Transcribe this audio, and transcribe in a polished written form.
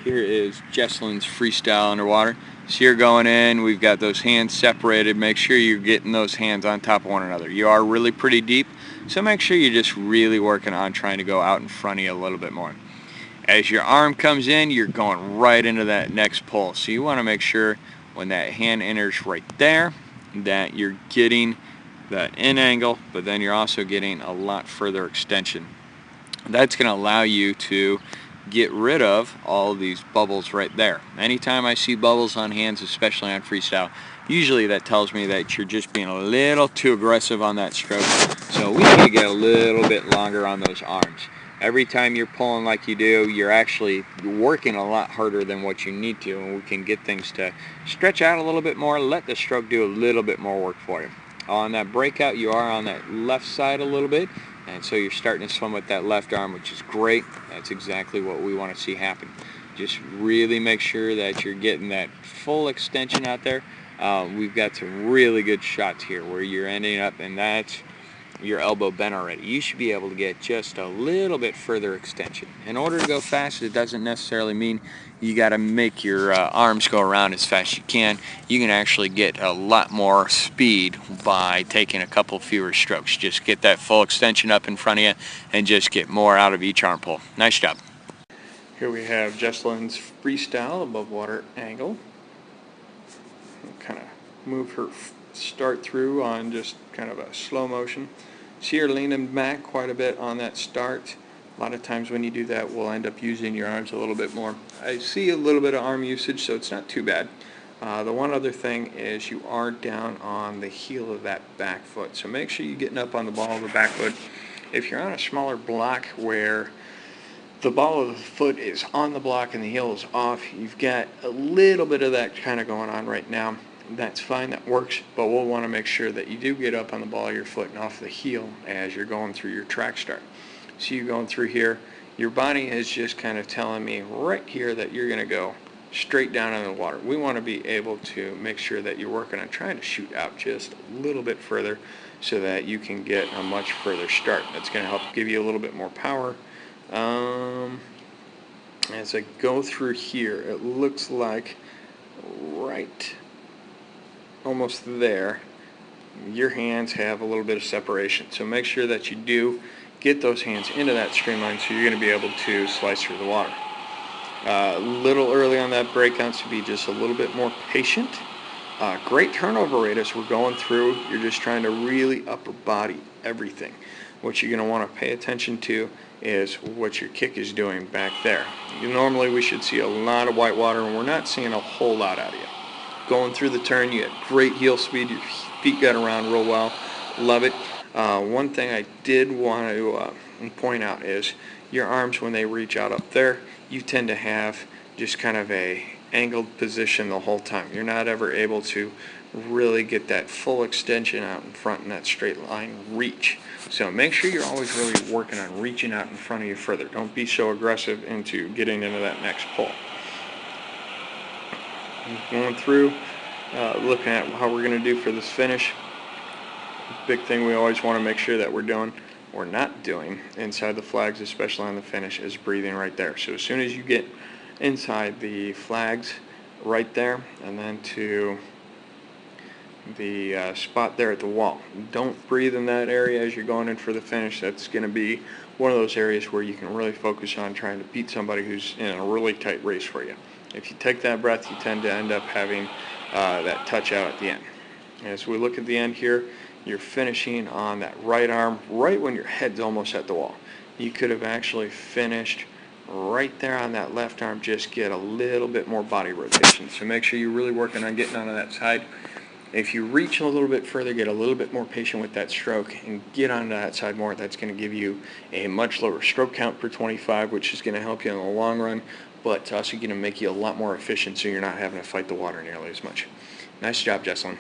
Here is Jesselyn's Freestyle underwater. So you're going in, we've got those hands separated. Make sure you're getting those hands on top of one another. You are really pretty deep, so make sure you're just really working on trying to go out in front of you a little bit more. As your arm comes in, you're going right into that next pull. So you want to make sure when that hand enters right there that you're getting that in angle, but then you're also getting a lot further extension. That's going to allow you to get rid of all of these bubbles right there. Anytime I see bubbles on hands, especially on freestyle, usually that tells me that you're just being a little too aggressive on that stroke. So we need to get a little bit longer on those arms. Every time you're pulling like you do, you're actually working a lot harder than what you need to, and we can get things to stretch out a little bit more, let the stroke do a little bit more work for you. On that breakout, you are on that left side a little bit, and so you're starting to swim with that left arm, which is great. That's exactly what we want to see happen. Just really make sure that you're getting that full extension out there. We've got some really good shots here where you're ending up, and that's your elbow bent already. You should be able to get just a little bit further extension. In order to go fast, it doesn't necessarily mean you got to make your arms go around as fast as you can. You can actually get a lot more speed by taking a couple fewer strokes. Just get that full extension up in front of you and just get more out of each arm pull. Nice job. Here we have Jesselyn's Freestyle above water angle. Kind of move her start through on just kind of a slow motion. See her leaning back quite a bit on that start. A lot of times when you do that, we'll end up using your arms a little bit more. I see a little bit of arm usage, so it's not too bad. The one other thing is you are down on the heel of that back foot, so make sure you're getting up on the ball of the back foot. If you're on a smaller block where the ball of the foot is on the block and the heel is off, you've got a little bit of that kind of going on right now. That's fine, that works, but we'll want to make sure that you do get up on the ball of your foot and off the heel as you're going through your track start. So you're going through here, your body is just kind of telling me right here that you're going to go straight down in the water. We want to be able to make sure that you're working on trying to shoot out just a little bit further so that you can get a much further start. That's going to help give you a little bit more power. As I go through here, it looks like right almost there, your hands have a little bit of separation. So make sure that you do get those hands into that streamline so you're going to be able to slice through the water. A little early on that breakout, so be just a little bit more patient. Great turnover rate as we're going through. You're just trying to really upper body everything. What you're going to want to pay attention to is what your kick is doing back there. Normally we should see a lot of white water, and we're not seeing a whole lot out of you. Going through the turn, you had great heel speed, your feet got around real well, love it. One thing I did want to point out is your arms, when they reach out up there, you tend to have just kind of a angled position the whole time. You're not ever able to really get that full extension out in front in that straight line reach. So make sure you're always really working on reaching out in front of you further. Don't be so aggressive into getting into that next pull. Going through, looking at how we're going to do for this finish. Big thing we always want to make sure that we're doing or not doing inside the flags, especially on the finish, is breathing right there. So as soon as you get inside the flags right there and then to the spot there at the wall, don't breathe in that area as you're going in for the finish. That's going to be one of those areas where you can really focus on trying to beat somebody who's in a really tight race for you. If you take that breath, you tend to end up having that touch out at the end. As we look at the end here, you're finishing on that right arm right when your head's almost at the wall. You could have actually finished right there on that left arm, just get a little bit more body rotation. So make sure you're really working on getting onto that side. If you reach a little bit further, get a little bit more patient with that stroke and get onto that side more, that's going to give you a much lower stroke count per 25, which is going to help you in the long run, but it's also going to make you a lot more efficient so you're not having to fight the water nearly as much. Nice job, Jesselyn.